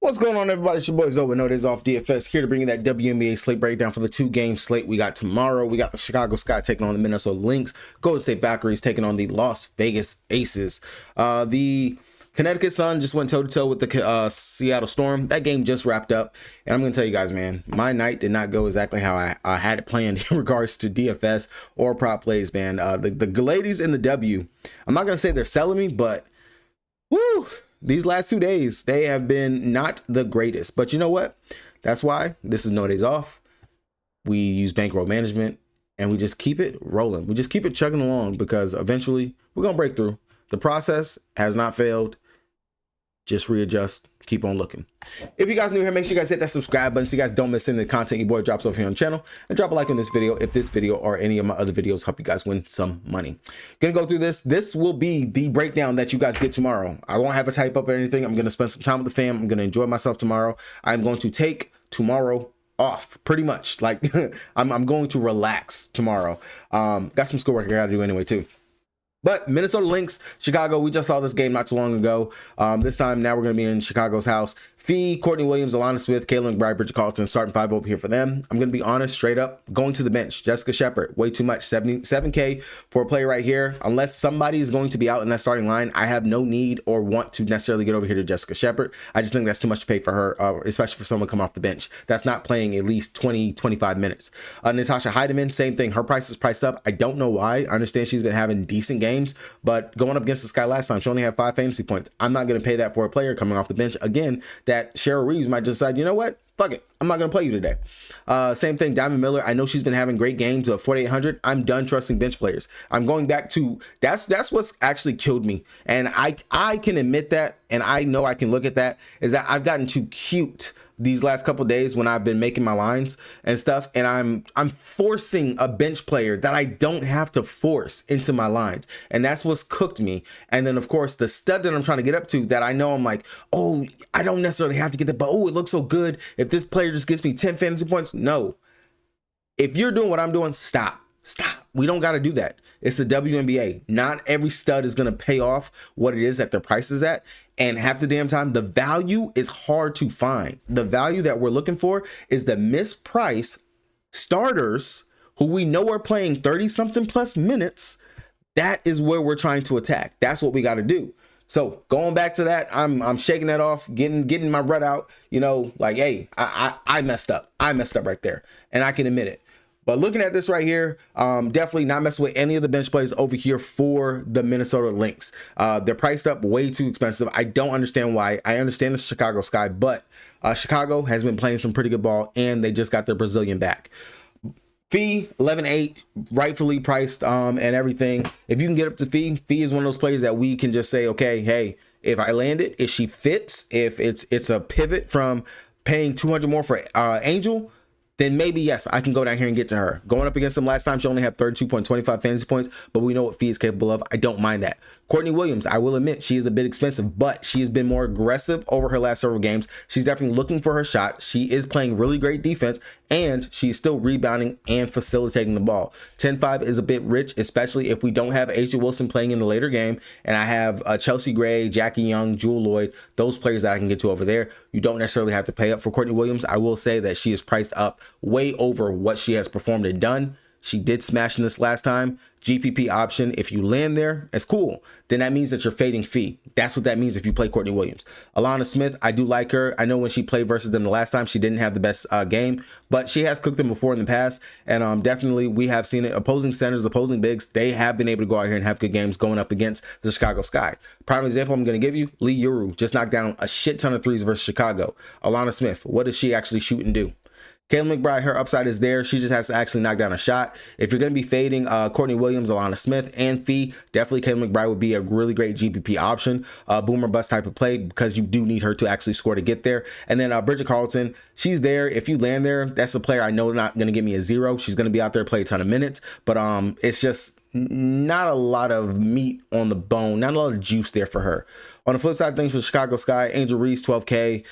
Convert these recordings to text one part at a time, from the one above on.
What's going on, everybody? It's your boy Zoe, No Days Off DFS, here to bring you that WNBA slate breakdown for the two-game slate we got tomorrow. We got the Chicago Sky taking on the Minnesota Lynx, Golden State Valkyries taking on the Las Vegas Aces. The Connecticut Sun just went toe-to-toe with the Seattle Storm. That game just wrapped up, and I'm going to tell you guys, man, my night did not go exactly how I had it planned in regards to DFS or prop plays, man. The ladies in the W, I'm not going to say they're selling me, but woo! These last 2 days, they have been not the greatest. But you know what? That's why this is No Days Off. We use bankroll management, and we just keep it rolling. We just keep it chugging along because eventually we're going to break through. The process has not failed. Just readjust. Keep on looking. If you guys are new here, make sure you guys hit that subscribe button so you guys don't miss any of the content your boy drops over here on the channel. And drop a like on this video if this video or any of my other videos help you guys win some money. Gonna go through this. This will be the breakdown that you guys get tomorrow. I won't have a type up or anything. I'm gonna spend some time with the fam. I'm gonna enjoy myself tomorrow. I'm going to take tomorrow off, pretty much. Like I'm going to relax tomorrow. Got some schoolwork I gotta do anyway too. But Minnesota Lynx, Chicago, we just saw this game not too long ago. This time, now we're going to be in Chicago's house. Fee, Courtney Williams, Alana Smith, Caitlin McBride, Bridget Carlton, starting five over here for them. I'm going to be honest, straight up, going to the bench. Jessica Shepard, way too much, 77K for a player right here. Unless somebody is going to be out in that starting line, I have no need or want to necessarily get over here to Jessica Shepard. I just think that's too much to pay for her, especially for someone coming off the bench. That's not playing at least 20, 25 minutes. Natasha Heidemann, same thing. Her price is priced up. I don't know why. I understand she's been having decent games, but going up against this guy last time, she only had 5 fantasy points. I'm not going to pay that for a player coming off the bench. Again, that Cheryl Reeves might just decide, you know what? Fuck it. I'm not going to play you today. Same thing, Diamond Miller. I know she's been having great games at 4,800. I'm done trusting bench players. I'm going back to, that's what's actually killed me. And I can admit that, and I know I can look at that, is that I've gotten too cute these last couple days when I've been making my lines and stuff, and I'm forcing a bench player that I don't have to force into my lines, and that's what's cooked me. And then of course the stud that I'm trying to get up to, that I know I'm like, oh, I don't necessarily have to get that, but oh, it looks so good if this player just gets me 10 fantasy points. No, if you're doing what I'm doing, stop. We don't got to do that. It's the WNBA. Not every stud is going to pay off what it is that their price is at. And half the damn time, the value is hard to find. The value that we're looking for is the mispriced starters who we know are playing 30 something plus minutes. That is where we're trying to attack. That's what we got to do. So going back to that, I'm shaking that off, getting my rut out, you know, like, hey, I messed up. I messed up right there. And I can admit it. But looking at this right here, definitely not messing with any of the bench plays over here for the Minnesota Lynx. They're priced up way too expensive. I don't understand why. I understand the Chicago Sky, but Chicago has been playing some pretty good ball, and they just got their Brazilian back. Fee, 11.8, rightfully priced and everything. If you can get up to Fee is one of those players that we can just say, okay, hey, if I land it, if she fits, if it's a pivot from paying 200 more for Angel, then maybe, yes, I can go down here and get to her. Going up against them last time, she only had 32.25 fantasy points, but we know what Fee is capable of. I don't mind that. Courtney Williams, I will admit, she is a bit expensive, but she has been more aggressive over her last several games. She's definitely looking for her shot. She is playing really great defense, and she's still rebounding and facilitating the ball. 10.5 is a bit rich, especially if we don't have Asia Wilson playing in the later game, and I have Chelsea Gray, Jackie Young, Jewel Lloyd, those players that I can get to over there. You don't necessarily have to pay up for Courtney Williams. I will say that she is priced up way over what she has performed and done. She did smash in this last time. GPP option, if you land there, it's cool. Then that means that you're fading Fee. That's what that means if you play Courtney Williams. Alana Smith, I do like her. I know when she played versus them the last time, she didn't have the best game, but she has cooked them before in the past. And definitely we have seen it. Opposing centers, opposing bigs, they have been able to go out here and have good games going up against the Chicago Sky. Prime example I'm going to give you, Lee Yuru just knocked down a shit ton of threes versus Chicago. Alana Smith, what does she actually shoot and do? Caitlin McBride, her upside is there. She just has to actually knock down a shot. If you're going to be fading Courtney Williams, Alana Smith, and Fee, definitely Caitlin McBride would be a really great GPP option. Boomer bust type of play, because you do need her to actually score to get there. And then Bridget Carlton, she's there. If you land there, that's a player I know not going to give me a 0. She's going to be out there, play a ton of minutes, but it's just not a lot of meat on the bone, not a lot of juice there for her. On the flip side of things for Chicago Sky, Angel Reese, 12K.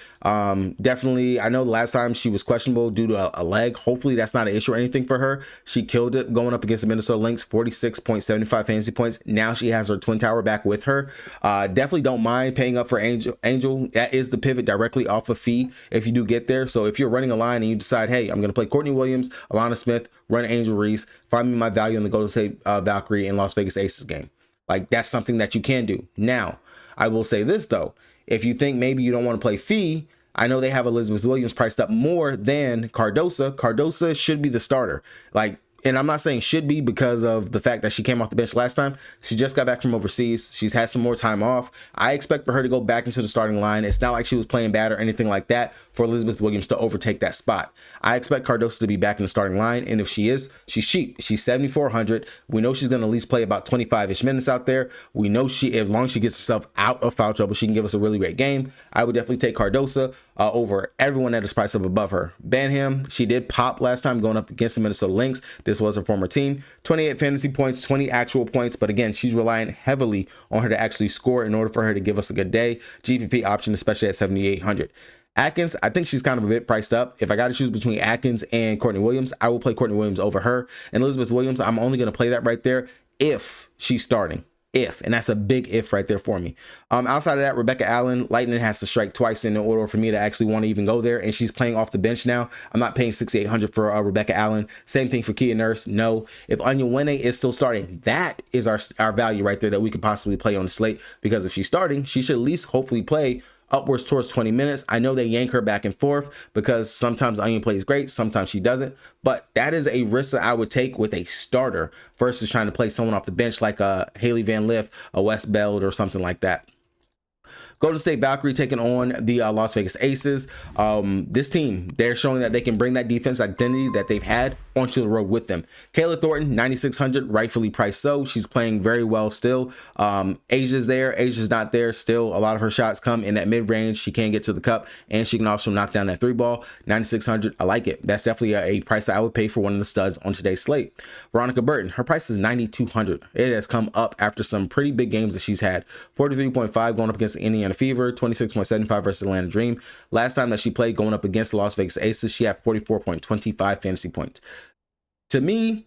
Definitely, I know the last time she was questionable due to a leg. Hopefully that's not an issue or anything for her. She killed it going up against the Minnesota Lynx, 46.75 fantasy points. Now she has her twin tower back with her. Definitely don't mind paying up for Angel. That is the pivot directly off of fee if you do get there. So if you're running a line and you decide, hey, I'm going to play Courtney Williams, Alana Smith, run Angel Reese, find me my value in the Golden State Valkyrie and Las Vegas Aces game. Like, that's something that you can do. Now, I will say this though, if you think maybe you don't want to play fee, I know they have Elizabeth Williams priced up more than Cardoso. Cardoso should be the starter. Like, and I'm not saying should be because of the fact that she came off the bench last time. She just got back from overseas. She's had some more time off. I expect for her to go back into the starting line. It's not like she was playing bad or anything like that for Elizabeth Williams to overtake that spot. I expect Cardoso to be back in the starting line. And if she is, she's cheap. She's 7,400. We know she's going to at least play about 25-ish minutes out there. We know as long as she gets herself out of foul trouble, she can give us a really great game. I would definitely take Cardoso over everyone that is priced up above her. Banham, she did pop last time going up against the Minnesota Lynx. This was her former team. 28 fantasy points, 20 actual points. But again, she's relying heavily on her to actually score in order for her to give us a good day. GPP option, especially at 7,800. Atkins, I think she's kind of a bit priced up. If I got to choose between Atkins and Courtney Williams, I will play Courtney Williams over her. And Elizabeth Williams, I'm only going to play that right there if she's starting. If, and that's a big if right there for me. Outside of that, Rebecca Allen, Lightning has to strike twice in order for me to actually want to even go there, and she's playing off the bench now. I'm not paying 6,800 for Rebecca Allen. Same thing for Kia Nurse. No. If Anya Wene is still starting, that is our value right there that we could possibly play on the slate, because if she's starting, she should at least hopefully play upwards towards 20 minutes. I know they yank her back and forth because sometimes Onion plays great, sometimes she doesn't, but that is a risk that I would take with a starter versus trying to play someone off the bench like a Haley Van Lith, a Wes Beld, or something like that. Golden State Valkyrie taking on the Las Vegas Aces. This team, they're showing that they can bring that defense identity that they've had onto the road with them. Kayla Thornton, 9,600, rightfully priced so. She's playing very well still. Asia's there. Asia's not there. Still, a lot of her shots come in that mid-range. She can get to the cup, and she can also knock down that 3-ball. 9,600, I like it. That's definitely a price that I would pay for one of the studs on today's slate. Veronica Burton, her price is 9,200. It has come up after some pretty big games that she's had. 43.5 going up against the Indiana Fever, 26.75 versus Atlanta Dream. Last time that she played going up against the Las Vegas Aces, she had 44.25 fantasy points. To me,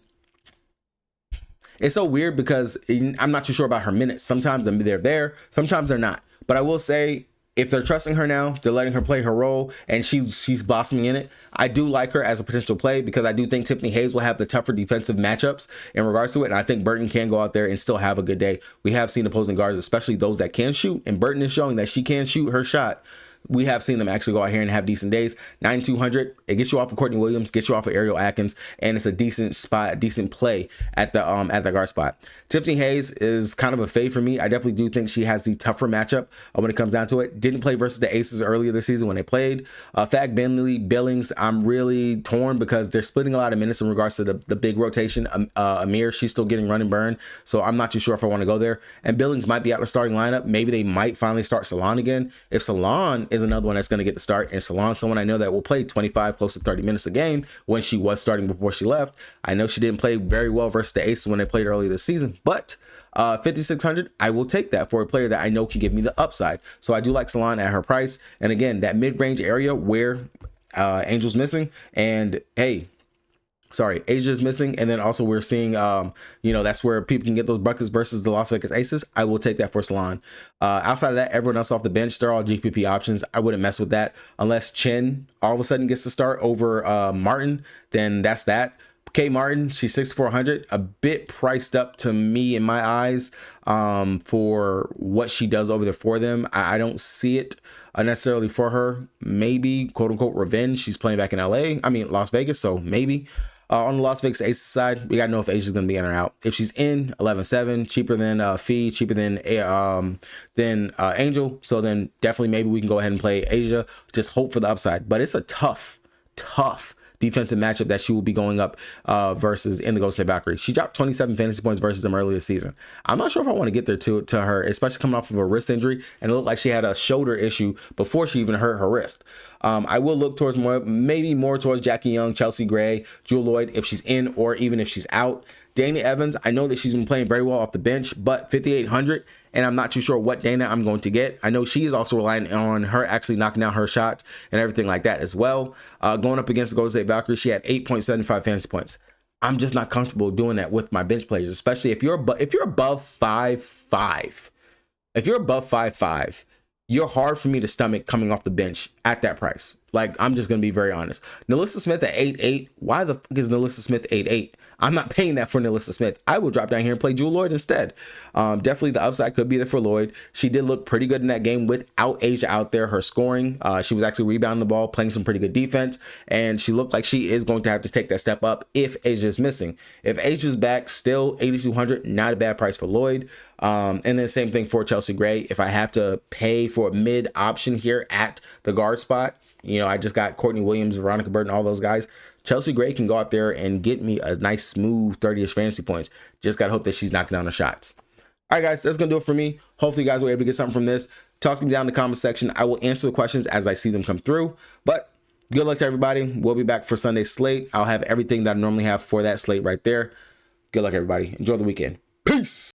it's so weird because I'm not too sure about her minutes. Sometimes they're there, sometimes they're not. But I will say, if they're trusting her now, they're letting her play her role, and she's blossoming in it. I do like her as a potential play because I do think Tiffany Hayes will have the tougher defensive matchups in regards to it, and I think Burton can go out there and still have a good day. We have seen opposing guards, especially those that can shoot, and Burton is showing that she can shoot her shot. We have seen them actually go out here and have decent days. 9,200, it gets you off of Courtney Williams, gets you off of Ariel Atkins, and it's a decent spot, decent play at the guard spot. Tiffany Hayes is kind of a fade for me. I definitely do think she has the tougher matchup when it comes down to it. Didn't play versus the Aces earlier this season when they played. Fag Bentley, Billings, I'm really torn because they're splitting a lot of minutes in regards to the big rotation. Amir, she's still getting run and burn, so I'm not too sure if I want to go there. And Billings might be out of the starting lineup. Maybe they might finally start Salon again. If Salon is another one that's going to get the start, and Salon, someone I know that will play 25 close to 30 minutes a game when she was starting before she left. I know she didn't play very well versus the Aces when they played earlier this season, but 5,600, I will take that for a player that I know can give me the upside. So I do like Salon at her price, and again, that mid-range area where Angel's missing, and hey, sorry, Asia's missing, and then also we're seeing, that's where people can get those buckets versus the Las Vegas Aces. I will take that for Salon. Outside of that, everyone else off the bench, they're all GPP options. I wouldn't mess with that unless Chen all of a sudden gets to start over Martin. Then that's that. Kay Martin, she's 6,400, a bit priced up to me in my eyes for what she does over there for them. I don't see it necessarily for her. Maybe quote unquote revenge. She's playing back in Las Vegas, so maybe. On the Las Vegas Aces side, we got to know if Asia's going to be in or out. If she's in, 11.7, cheaper than Fee, cheaper than Angel. So then definitely maybe we can go ahead and play Asia. Just hope for the upside. But it's a tough defensive matchup that she will be going up versus in the Golden State Valkyrie. She dropped 27 fantasy points versus them earlier this season. I'm not sure if I want to get there to her, especially coming off of a wrist injury, and it looked like she had a shoulder issue before she even hurt her wrist. I will look towards more towards Jackie Young, Chelsea Gray, Jewel Lloyd if she's in or even if she's out. Dana Evans, I know that she's been playing very well off the bench, but 5,800, and I'm not too sure what Dana I'm going to get. I know she is also relying on her actually knocking down her shots and everything like that as well. Going up against the Golden State Valkyries, she had 8.75 fantasy points. I'm just not comfortable doing that with my bench players, especially if you're above 5'5". If you're above 5'5", you're hard for me to stomach coming off the bench at that price. Like, I'm just going to be very honest. Nalissa Smith at 8'8". Why the fuck is Nalissa Smith 8'8"? I'm not paying that for Nalissa Smith. I will drop down here and play Jewel Lloyd instead. Definitely the upside could be there for Lloyd. She did look pretty good in that game without Asia out there. Her scoring, she was actually rebounding the ball, playing some pretty good defense, and she looked like she is going to have to take that step up if Asia is missing. If Asia's back, still 8,200, not a bad price for Lloyd. And then same thing for Chelsea Gray. If I have to pay for a mid option here at the guard spot, you know, I just got Courtney Williams, Veronica Burton, all those guys. Chelsea Gray can go out there and get me a nice smooth 30-ish fantasy points. Just got to hope that she's knocking down the shots. All right, guys, that's going to do it for me. Hopefully you guys were able to get something from this. Talk to me down in the comment section. I will answer the questions as I see them come through. But good luck to everybody. We'll be back for Sunday's slate. I'll have everything that I normally have for that slate right there. Good luck, everybody. Enjoy the weekend. Peace.